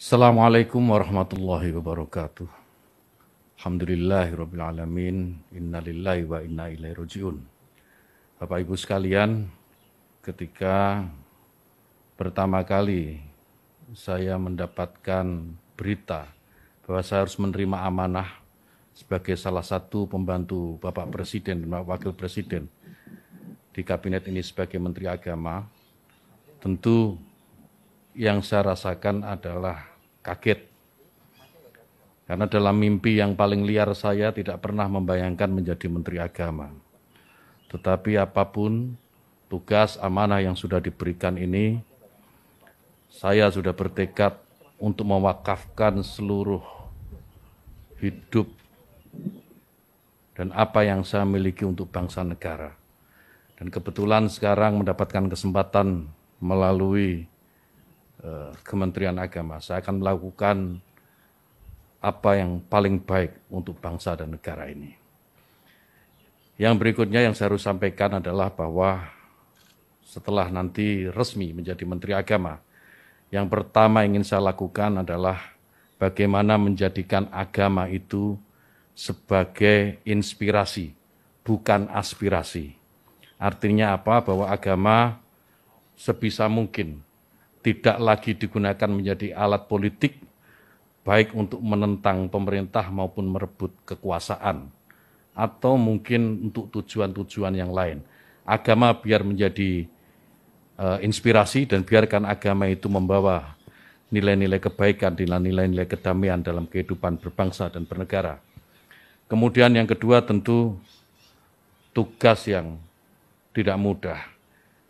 Assalamualaikum warahmatullahi wabarakatuh. Alhamdulillahirabbil alamin. Innalillahi wa inna ilaihi rajiun. Bapak Ibu sekalian, ketika pertama kali saya mendapatkan berita bahwa saya harus menerima amanah sebagai salah satu pembantu Bapak Presiden dan Wakil Presiden di kabinet ini sebagai Menteri Agama, tentu yang saya rasakan adalah kaget. Karena dalam mimpi yang paling liar saya tidak pernah membayangkan menjadi Menteri Agama. Tetapi apapun tugas amanah yang sudah diberikan ini, saya sudah bertekad untuk mewakafkan seluruh hidup dan apa yang saya miliki untuk bangsa negara. Dan kebetulan sekarang mendapatkan kesempatan melalui Kementerian Agama. Saya akan melakukan apa yang paling baik untuk bangsa dan negara ini. Yang berikutnya yang saya harus sampaikan adalah bahwa setelah nanti resmi menjadi Menteri Agama, yang pertama ingin saya lakukan adalah bagaimana menjadikan agama itu sebagai inspirasi, bukan aspirasi. Artinya apa? Bahwa agama sebisa mungkin tidak lagi digunakan menjadi alat politik, baik untuk menentang pemerintah maupun merebut kekuasaan, atau mungkin untuk tujuan-tujuan yang lain. Agama biar menjadi inspirasi dan biarkan agama itu membawa nilai-nilai kebaikan, nilai-nilai kedamaian dalam kehidupan berbangsa dan bernegara. Kemudian yang kedua tentu tugas yang tidak mudah,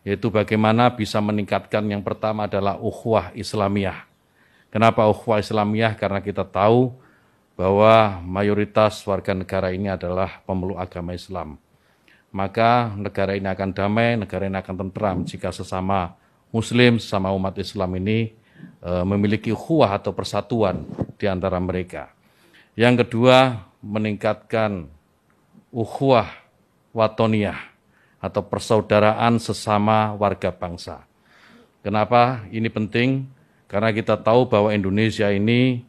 yaitu bagaimana bisa meningkatkan yang pertama adalah ukhuwah Islamiyah. Kenapa ukhuwah Islamiyah? Karena kita tahu bahwa mayoritas warga negara ini adalah pemeluk agama Islam. Maka negara ini akan damai, negara ini akan tentram jika sesama Muslim, sesama umat Islam ini memiliki ukhuwah atau persatuan di antara mereka. Yang kedua, meningkatkan ukhuwah watoniyah atau persaudaraan sesama warga bangsa. Kenapa ini penting? Karena kita tahu bahwa Indonesia ini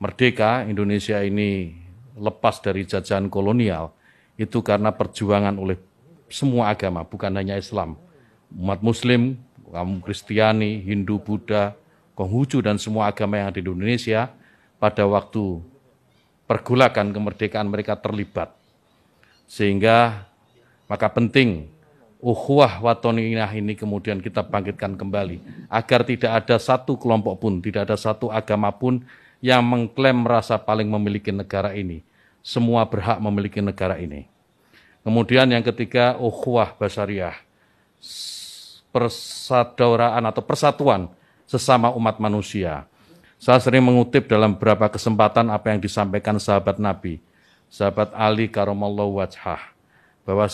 merdeka, Indonesia ini lepas dari jajahan kolonial, itu karena perjuangan oleh semua agama, bukan hanya Islam. Umat Muslim, kaum Kristiani, Hindu, Buddha, Konghucu, dan semua agama yang ada di Indonesia, pada waktu pergolakan kemerdekaan mereka terlibat. Sehingga maka penting ukhuwah watoniyah ini kemudian kita bangkitkan kembali, agar tidak ada satu kelompok pun, tidak ada satu agama pun yang mengklaim merasa paling memiliki negara ini. Semua berhak memiliki negara ini. Kemudian yang ketiga, ukhuwah basyariah, persaudaraan atau persatuan sesama umat manusia. Saya sering mengutip dalam beberapa kesempatan apa yang disampaikan sahabat Nabi, sahabat Ali karamallahu wajhah, bahwa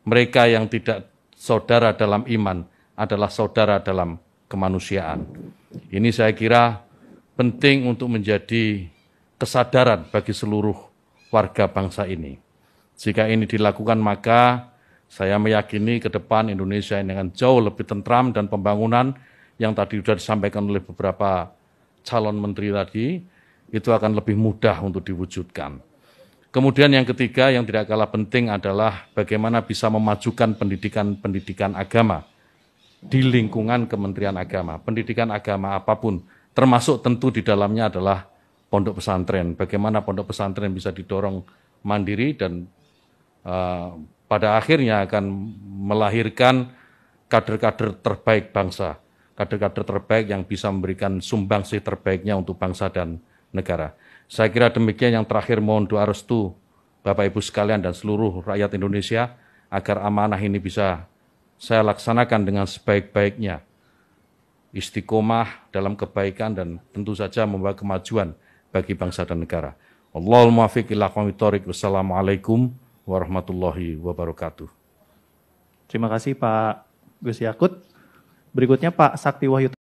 mereka yang tidak saudara dalam iman adalah saudara dalam kemanusiaan. Ini saya kira penting untuk menjadi kesadaran bagi seluruh warga bangsa ini. Jika ini dilakukan, maka saya meyakini ke depan Indonesia ini dengan jauh lebih tentram, dan pembangunan yang tadi sudah disampaikan oleh beberapa calon menteri tadi, itu akan lebih mudah untuk diwujudkan. Kemudian yang ketiga yang tidak kalah penting adalah bagaimana bisa memajukan pendidikan agama di lingkungan Kementerian Agama. Pendidikan agama apapun, termasuk tentu di dalamnya adalah pondok pesantren. Bagaimana pondok pesantren bisa didorong mandiri dan pada akhirnya akan melahirkan kader-kader terbaik bangsa, kader-kader terbaik yang bisa memberikan sumbangsih terbaiknya untuk bangsa dan negara. Saya kira demikian. Yang terakhir, mohon doa restu Bapak Ibu sekalian dan seluruh rakyat Indonesia agar amanah ini bisa saya laksanakan dengan sebaik-baiknya, istiqomah dalam kebaikan dan tentu saja membawa kemajuan bagi bangsa dan negara. Allahul muwaffiq ila aqwamit thoriq. Wassalamualaikum warahmatullahi wabarakatuh. Terima kasih Pak Gus Yakut. Berikutnya Pak Sakti Wahyu.